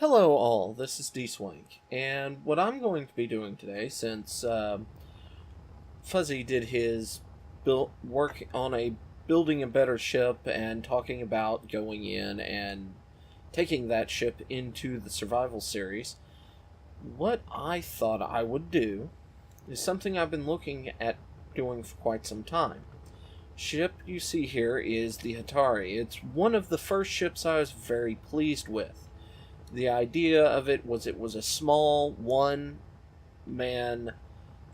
Hello all, this is Dswank, and what I'm going to be doing today, since Fuzzy did his work on building a better ship and talking about going in and taking that ship into the survival series, what I thought I would do is something I've been looking at doing for quite some time. Ship you see here is the Hatari. It's one of the first ships I was very pleased with. The idea of it was a small, one-man,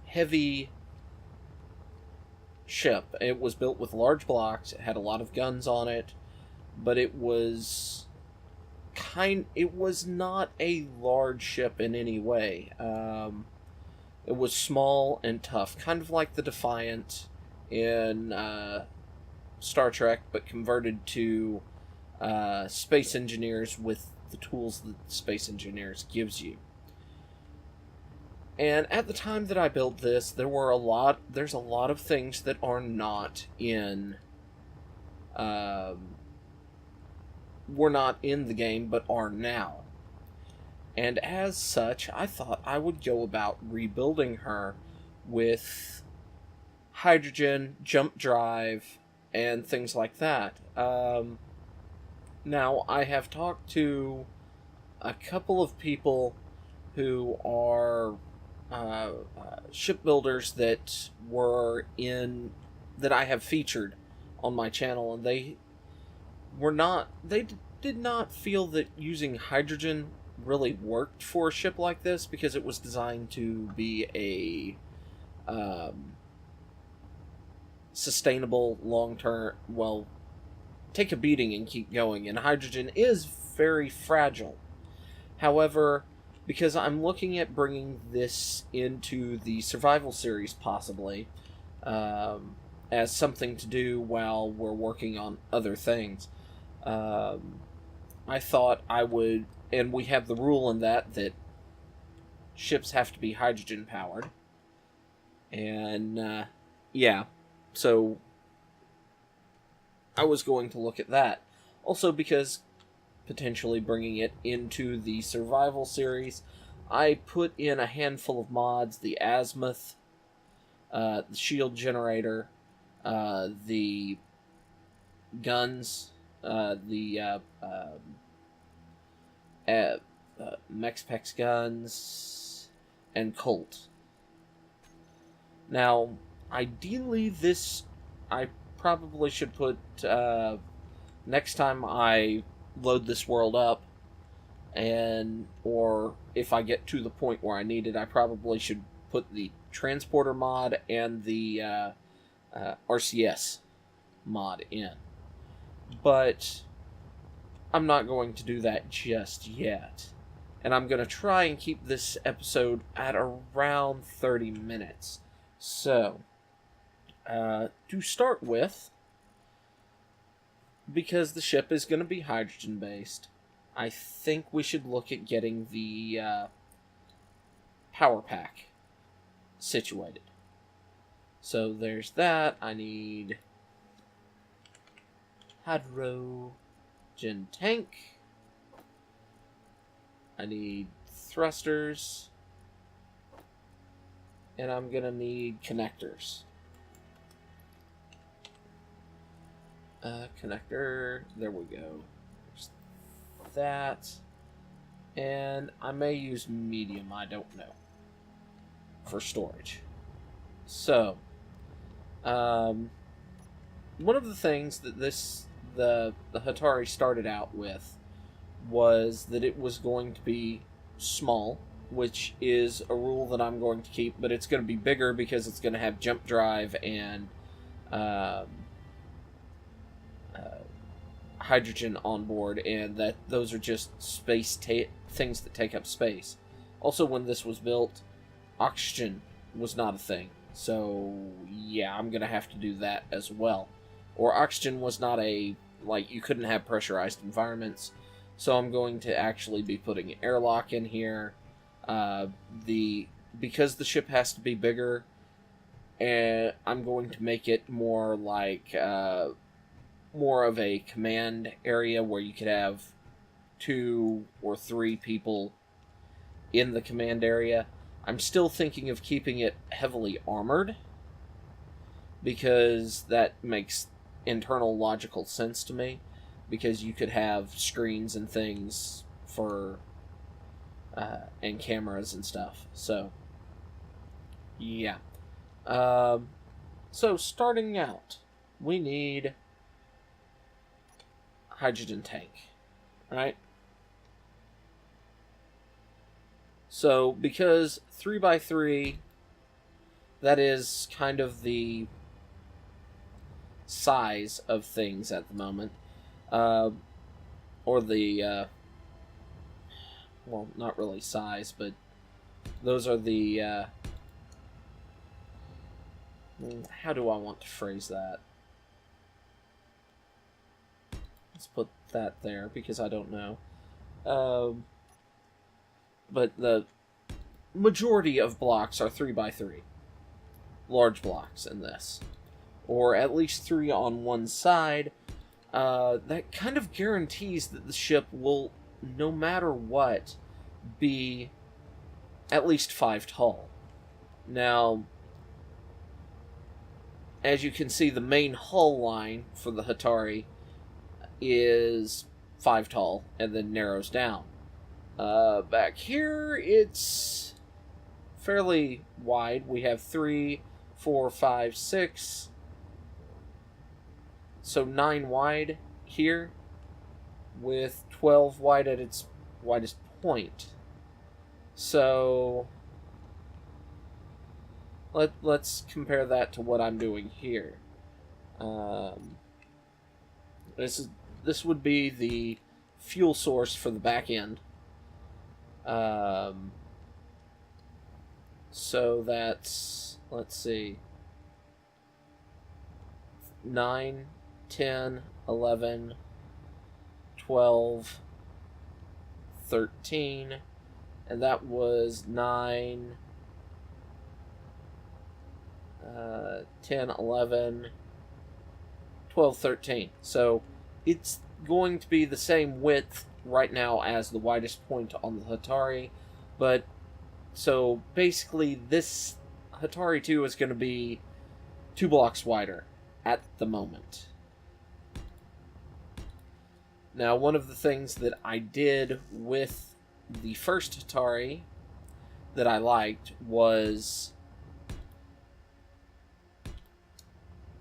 heavy ship. It was built with large blocks, it had a lot of guns on it, but it was not a large ship in any way. It was small and tough, kind of like the Defiant in Star Trek, but converted to space engineers with the tools that Space Engineers gives you. And at the time that I built this, there's a lot of things that are not in, were not in the game, but are now. And as such, I thought I would go about rebuilding her with hydrogen, jump drive, and things like that. Now, I have talked to a couple of people who are shipbuilders that I have featured on my channel, and they did not feel that using hydrogen really worked for a ship like this, because it was designed to be a sustainable, long-term, take a beating and keep going, and hydrogen is very fragile. However, because I'm looking at bringing this into the survival series possibly, as something to do while we're working on other things, I thought I would, and we have the rule in that ships have to be hydrogen powered, and yeah, so I was going to look at that. Also, because potentially bringing it into the survival series, I put in a handful of mods: the azimuth, the shield generator, the guns, the Mexpex guns, and Colt. Now, ideally, I probably should put, next time I load this world up, or if I get to the point where I need it, I probably should put the transporter mod and the RCS mod in. But I'm not going to do that just yet. And I'm going to try and keep this episode at around 30 minutes. So, to start with, because the ship is going to be hydrogen based, I think we should look at getting the power pack situated. So there's that. I need hydrogen tank. I need thrusters. And I'm going to need connectors. Connector, there we go. There's that. And I may use medium, I don't know, for storage. So, one of the things that the Hatari started out with was that it was going to be small, which is a rule that I'm going to keep, but it's going to be bigger because it's going to have jump drive and hydrogen on board, and that those are just things that take up space. Also, when this was built, oxygen was not a thing, so yeah, I'm gonna have to do that as well. Or oxygen was not you couldn't have pressurized environments, so I'm going to actually be putting airlock in here. Because the ship has to be bigger, and I'm going to make it more like more of a command area where you could have 2 or 3 people in the command area. I'm still thinking of keeping it heavily armored, because that makes internal logical sense to me, because you could have screens and things for and cameras and stuff. So yeah. So starting out, we need hydrogen tank, right? So because 3x3, that is kind of the size of things at the moment, or the well, not really size, but those are the how do I want to phrase that? Let's put that there because I don't know. But the majority of blocks are 3x3. Large blocks in this. Or at least 3 on one side. That kind of guarantees that the ship will, no matter what, be at least 5 tall. Now, as you can see, the main hull line for the Hatari is 5 tall and then narrows down. Back here, it's fairly wide. We have 3, 4, 5, 6. So 9 wide here, with 12 wide at its widest point. So let's compare that to what I'm doing here. This would be the fuel source for the back end. So that's, let's see, 9, 10, 11, 12, 13, and that was 9, 10, 11, 12, 13. So it's going to be the same width right now as the widest point on the Hatari, but so basically this Hatari 2 is going to be 2 blocks wider at the moment. Now, one of the things that I did with the first Hatari that I liked was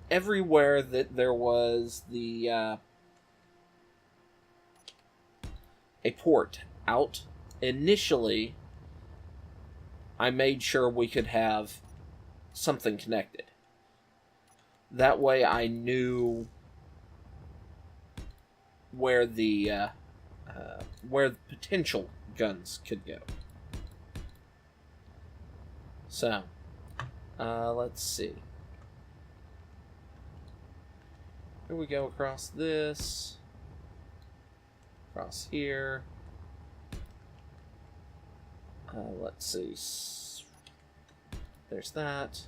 everywhere that there was the a port out, initially I made sure we could have something connected. That way I knew where the potential guns could go. So, let's see. Here we go across this. Across here. Let's see. There's that.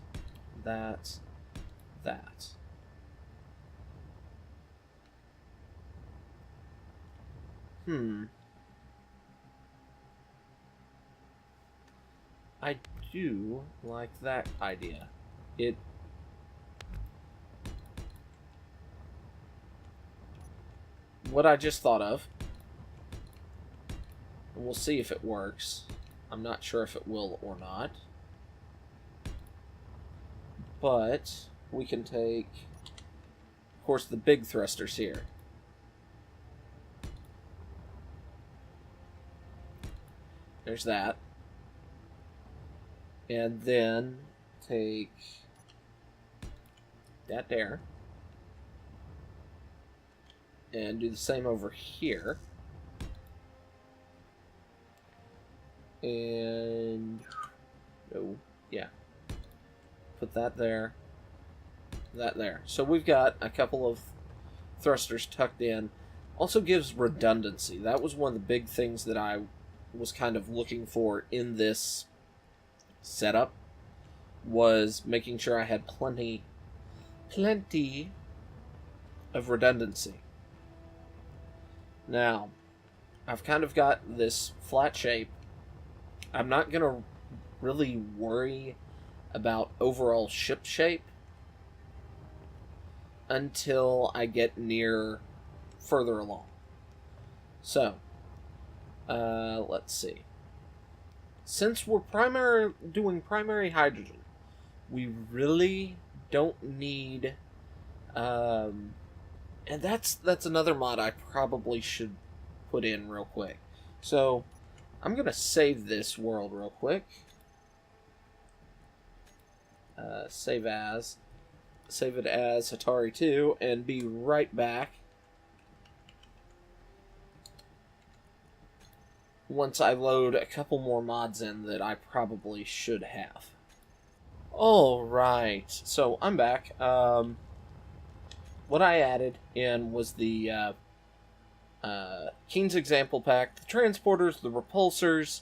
That. I do like that idea. What I just thought of, and we'll see if it works. I'm not sure if it will or not. But we can take, of course, the big thrusters here. There's that. And then take that there. And do the same over here. And no, yeah. Put that there. That there. So we've got a couple of thrusters tucked in. Also gives redundancy. That was one of the big things that I was kind of looking for in this setup, was making sure I had plenty of redundancy. Now, I've kind of got this flat shape. I'm not going to really worry about overall ship shape until I get near further along. So, let's see. Since we're doing primary hydrogen, we really don't need, and that's another mod I probably should put in real quick. So, I'm gonna save this world real quick. Save it as Hatari 2, and be right back once I load a couple more mods in that I probably should have. Alright, so I'm back. What I added in was the Keen's Example Pack, the transporters, the repulsors,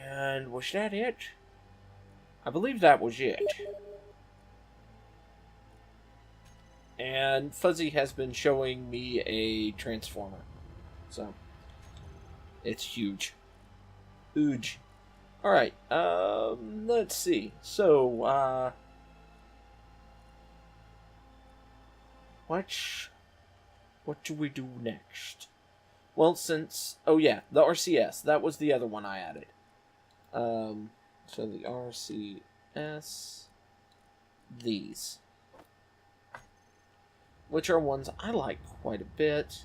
and was that it? I believe that was it. And Fuzzy has been showing me a transformer. So, it's huge. Huge. Alright, let's see. So, what do we do next? Well, oh yeah, the RCS. That was the other one I added. So the RCS, these. Which are ones I like quite a bit.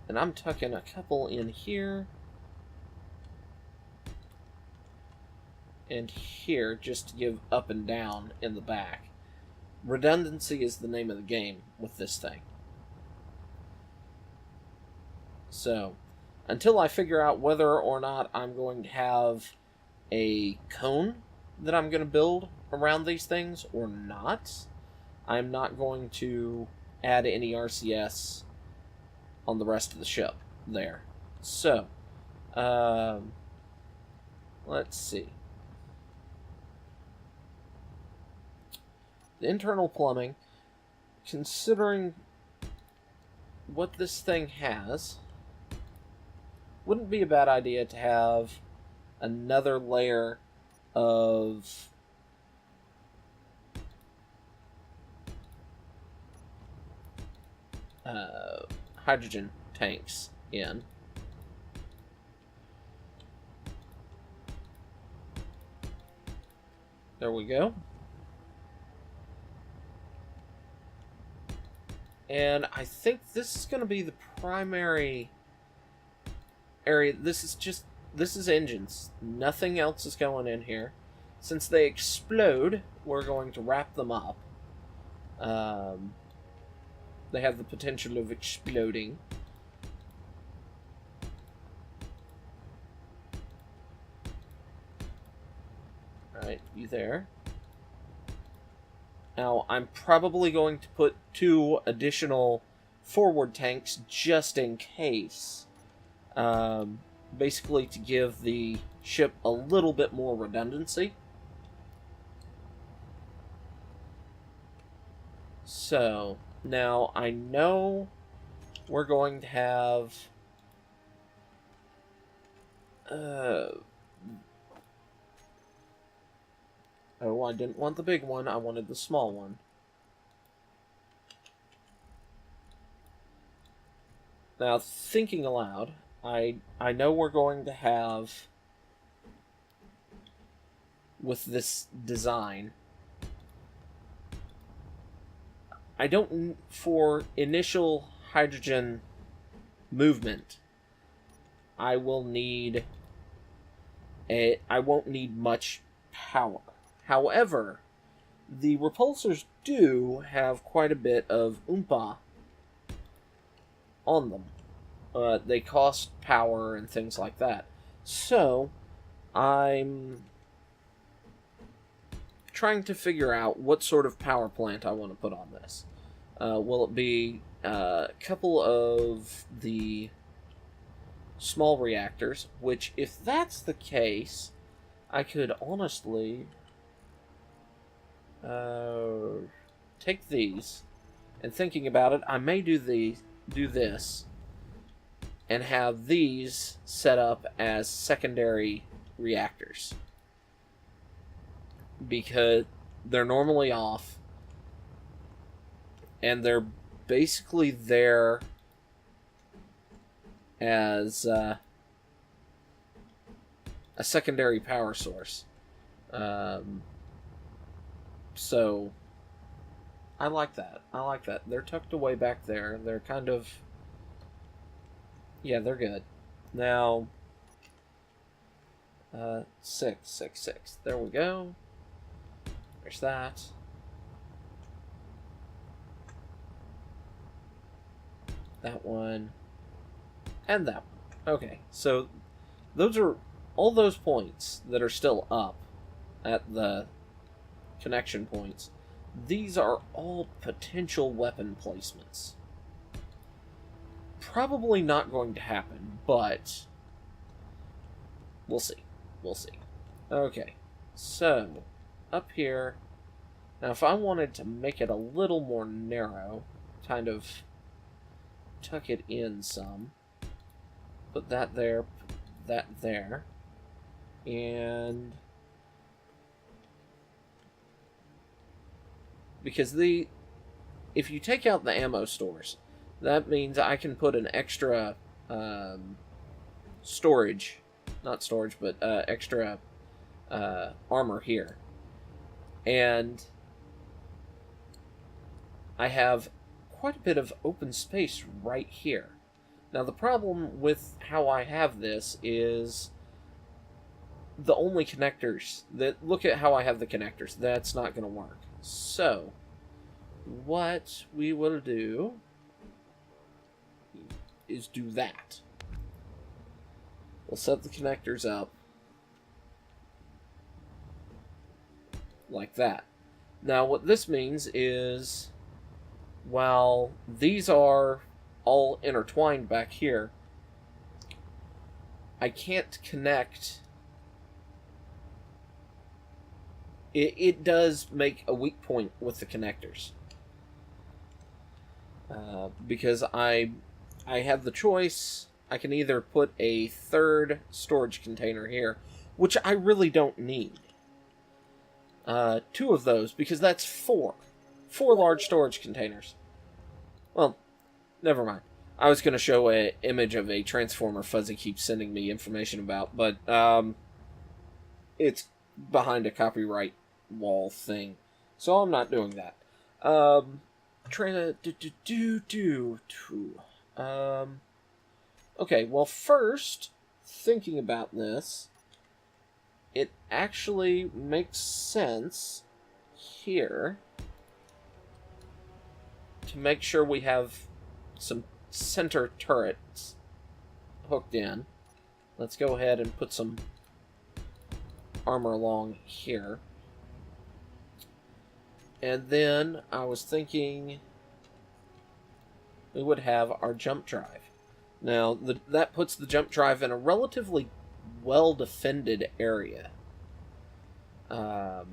And I'm tucking a couple in here. And here, just to give up and down in the back. Redundancy is the name of the game with this thing. So, until I figure out whether or not I'm going to have a cone that I'm going to build around these things or not, I'm not going to add any RCS on the rest of the ship there. So, let's see. The internal plumbing, considering what this thing has, wouldn't be a bad idea to have another layer of hydrogen tanks in. There we go. And I think this is going to be the primary area. This is engines. Nothing else is going in here. Since they explode, we're going to wrap them up. They have the potential of exploding. Alright, you there. Now, I'm probably going to put 2 additional forward tanks just in case. Basically to give the ship a little bit more redundancy. So, now I know we're going to have... Oh, I didn't want the big one, I wanted the small one. Now, thinking aloud, I know we're going to have, with this design, I don't, for initial hydrogen movement, I won't need much power. However, the repulsors do have quite a bit of oompa on them. They cost power and things like that. So, I'm trying to figure out what sort of power plant I want to put on this. Will it be a couple of the small reactors, which, if that's the case, I could honestly take these, and thinking about it, I may do this and have these set up as secondary reactors. Because they're normally off, and they're basically there as a secondary power source. So I like that. I like that. They're tucked away back there. They're kind of... yeah, they're good. Now, 6, 6, 6. There we go. There's that. That one. And that one. Okay, so those are all those points that are still up at the connection points. These are all potential weapon placements. Probably not going to happen, but we'll see. We'll see. Okay, so up here. Now, if I wanted to make it a little more narrow, kind of tuck it in some, put that there, put that there, and because if you take out the ammo stores, that means I can put an extra storage, not storage, but extra armor here. And I have quite a bit of open space right here. Now, the problem with how I have this is the only connectors look at how I have the connectors. That's not going to work. So, what we will do is do that. We'll set the connectors up like that. Now, what this means is, while these are all intertwined back here, I can't connect. It does make a weak point with the connectors. Because I have the choice. I can either put a third storage container here, which I really don't need. 2 of those, because that's 4. 4 large storage containers. Well, never mind. I was going to show an image of a transformer Fuzzy keeps sending me information about, but it's behind a copyright wall thing, so I'm not doing that. Okay, well, first, thinking about this, it actually makes sense here to make sure we have some center turrets hooked in. Let's go ahead and put some armor along here. And then I was thinking we would have our jump drive. Now, that puts the jump drive in a relatively well-defended area. And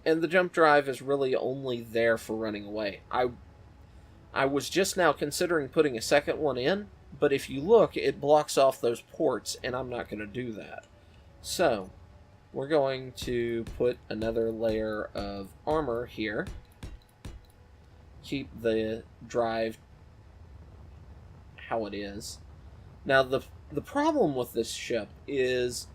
the jump drive is really only there for running away. I was just now considering putting a second one in, but if you look, it blocks off those ports, and I'm not going to do that. So, we're going to put another layer of armor here. Keep the drive how it is. Now, the problem with this ship is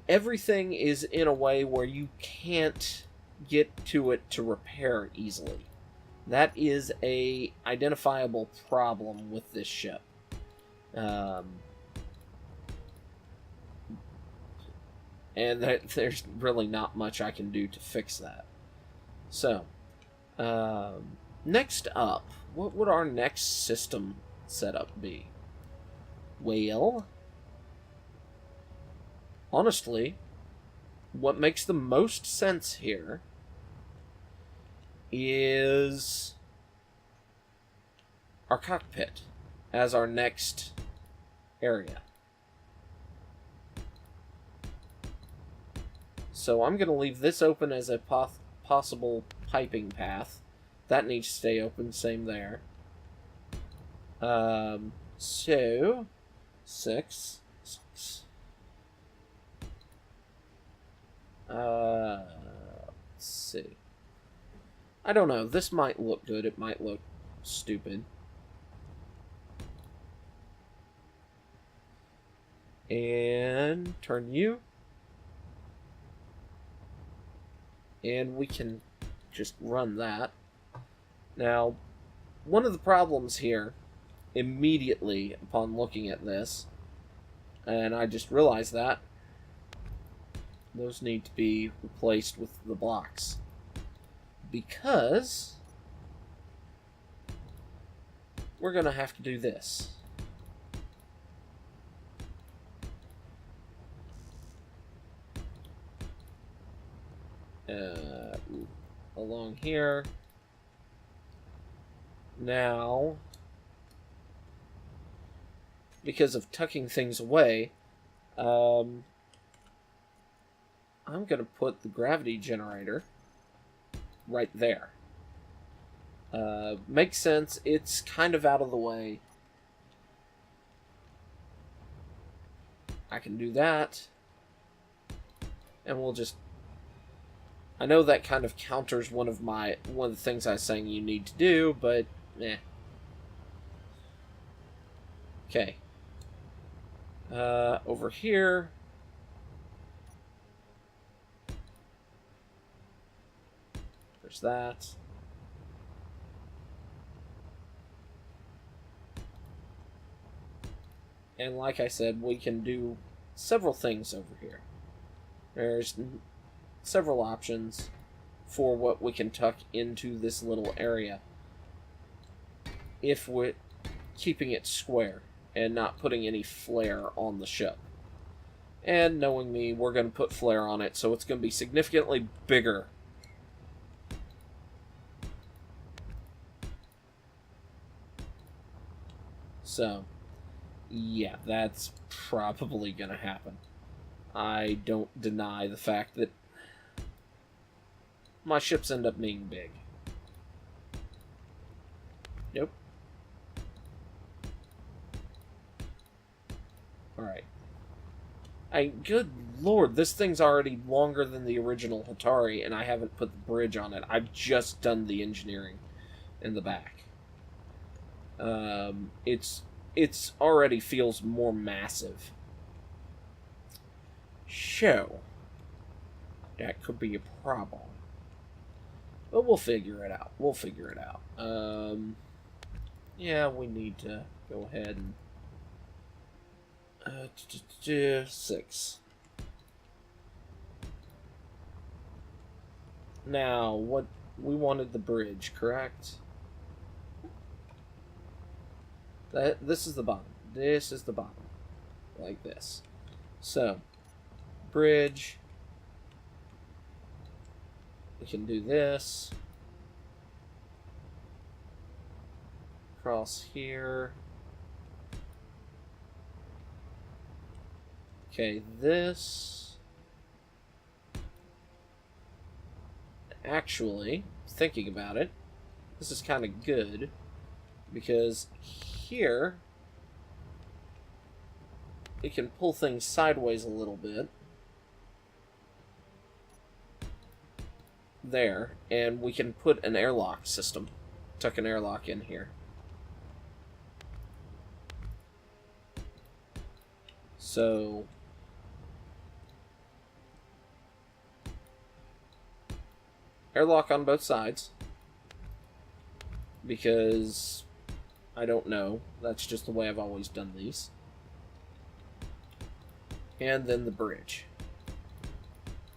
everything is in a way where you can't get to it to repair easily. That is a identifiable problem with this ship. And there's really not much I can do to fix that. So, next up, what would our next system setup be? Well, honestly, what makes the most sense here is our cockpit as our next area. So I'm going to leave this open as a possible piping path. That needs to stay open, same there. So, six. Let's see. I don't know. This might look good. It might look stupid. And turn you. And we can just run that. Now, one of the problems here, immediately upon looking at this, and I just realized that, those need to be replaced with the blocks. Because we're going to have to do this. Along here. Now, because of tucking things away, I'm going to put the gravity generator right there. Makes sense. It's kind of out of the way. I can do that. And we'll just... I know that kind of counters one of the things I was saying you need to do, but eh. Okay. Over here. There's that. And like I said, we can do several things over here. There's several options for what we can tuck into this little area if we're keeping it square and not putting any flare on the ship. And knowing me, we're going to put flare on it, so it's going to be significantly bigger. So, yeah, that's probably going to happen. I don't deny the fact that my ships end up being big. Nope. Alright. Good lord, this thing's already longer than the original Hatari, and I haven't put the bridge on it. I've just done the engineering in the back. It's already feels more massive. So, that could be a problem. But we'll figure it out. Yeah, we need to go ahead and 6. Now, what we wanted the bridge, correct? This is the bottom. This is the bottom. Like this. So, bridge. We can do this. Across here. Okay, this. Actually, thinking about it, this is kind of good. Because here, it can pull things sideways a little bit. There, and we can put an airlock system. Tuck an airlock in here. So, airlock on both sides. Because, I don't know. That's just the way I've always done these. And then the bridge.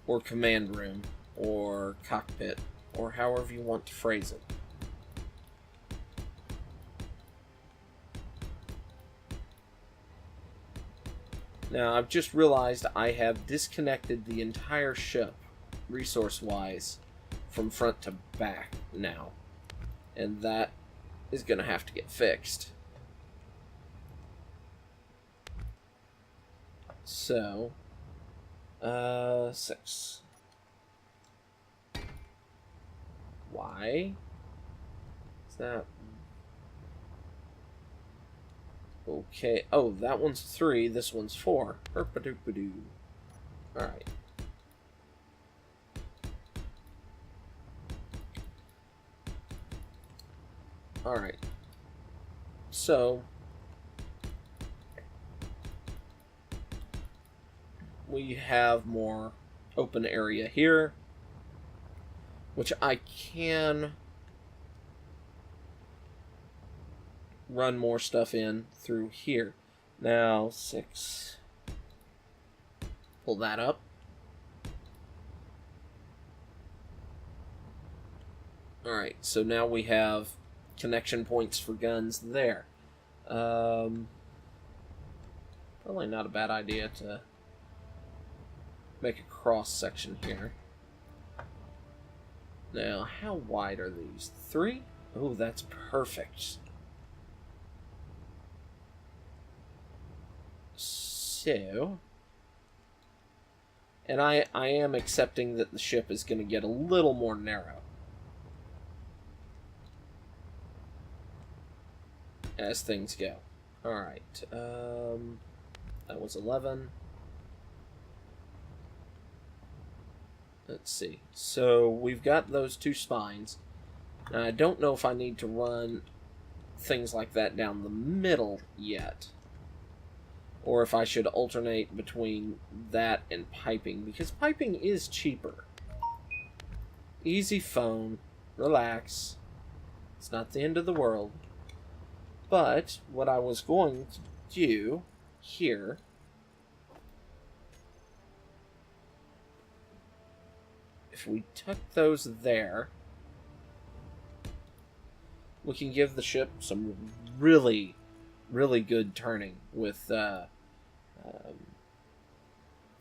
Or command room. Or cockpit. Or however you want to phrase it. Now, I've just realized I have disconnected the entire ship, resource-wise, from front to back now. And that is going to have to get fixed. So, 6. Why? Is that... Okay. Oh, that one's 3. This one's 4. Herpadoopadoo. Alright. Alright. So, we have more open area here, which I can run more stuff in through here. Now, 6. Pull that up. Alright, so now we have connection points for guns there. Probably not a bad idea to make a cross section here. Now, how wide are these? 3? Oh, that's perfect. So, and I am accepting that the ship is going to get a little more narrow as things go. Alright, that was 11. Let's see. So, we've got those 2 spines. Now, I don't know if I need to run things like that down the middle yet, or if I should alternate between that and piping, because piping is cheaper. Easy phone, relax. It's not the end of the world. But what I was going to do here if we tuck those there, we can give the ship some really, really good turning with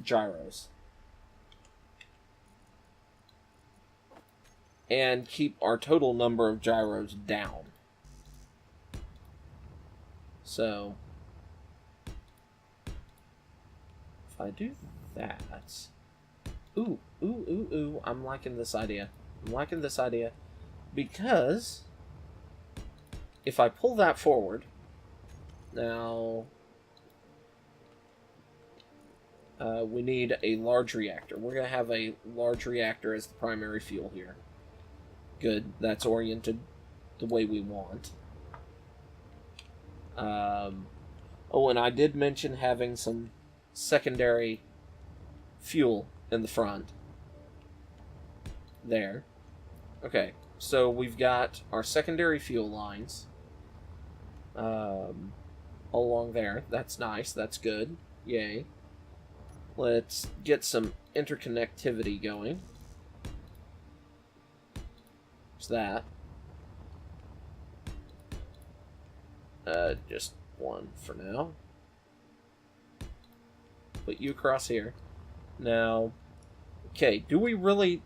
gyros. And keep our total number of gyros down. So, if I do that... Ooh, I'm liking this idea. Because if I pull that forward, now we need a large reactor. We're going to have a large reactor as the primary fuel here. Good, that's oriented the way we want. Oh, and I did mention having some secondary fuel in the front. There. Okay, so we've got our secondary fuel lines along there. That's nice, that's good. Yay. Let's get some interconnectivity going. What's that? Just 1 for now. Put you across here. Now, okay, do we really...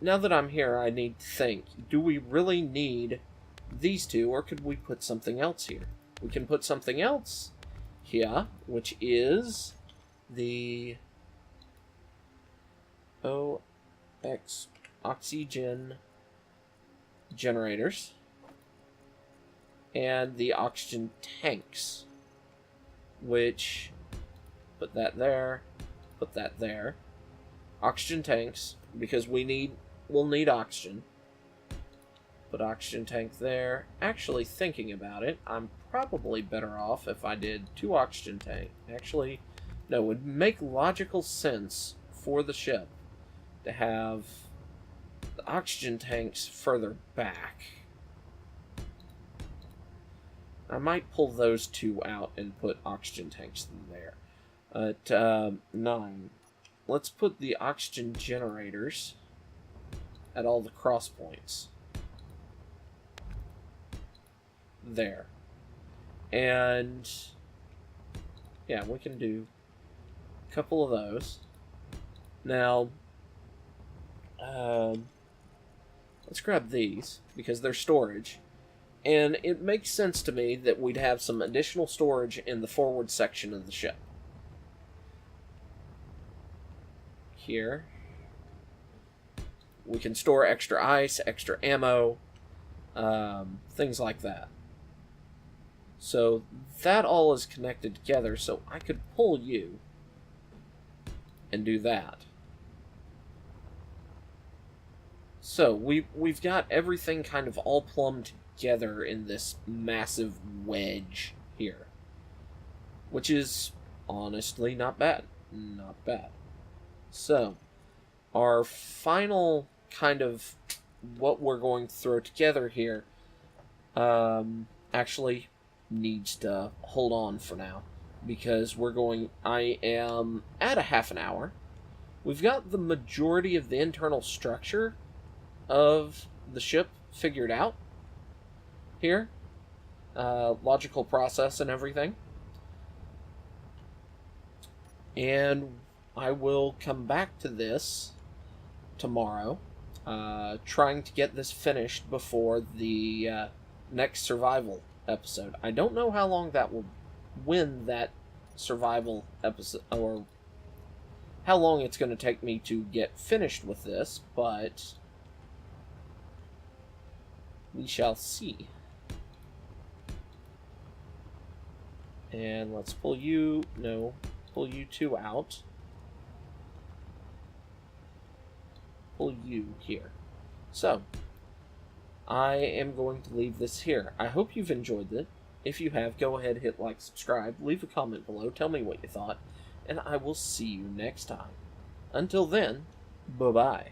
Now that I'm here, I need to think. Do we really need these 2, or could we put something else here? We can put something else here, which is the OX oxygen generators and the oxygen tanks, which put that there, put that there. Oxygen tanks, because we'll need oxygen. Put oxygen tank there. Actually, thinking about it, I'm probably better off if I did 2 oxygen tanks. Actually, no, it would make logical sense for the ship to have the oxygen tanks further back. I might pull those 2 out and put oxygen tanks in there. At 9, let's put the oxygen generators at all the cross points. There. And yeah, we can do a couple of those. Now, let's grab these because they're storage. And it makes sense to me that we'd have some additional storage in the forward section of the ship. Here. We can store extra ice, extra ammo, things like that. So that all is connected together, so I could pull you and do that. So we've got everything kind of all plumbed together in this massive wedge here, which is honestly not bad. Not bad. So, our final kind of what we're going to throw together here actually needs to hold on for now, because I am at a half an hour. We've got the majority of the internal structure of the ship figured out here, logical process and everything, and I will come back to this tomorrow, trying to get this finished before the next survival episode. I don't know how long that will, when that survival episode, or how long it's going to take me to get finished with this, but we shall see. And let's pull you two out. Pull you here. So, I am going to leave this here. I hope you've enjoyed it. If you have, go ahead, hit like, subscribe, leave a comment below, tell me what you thought, and I will see you next time. Until then, bye-bye.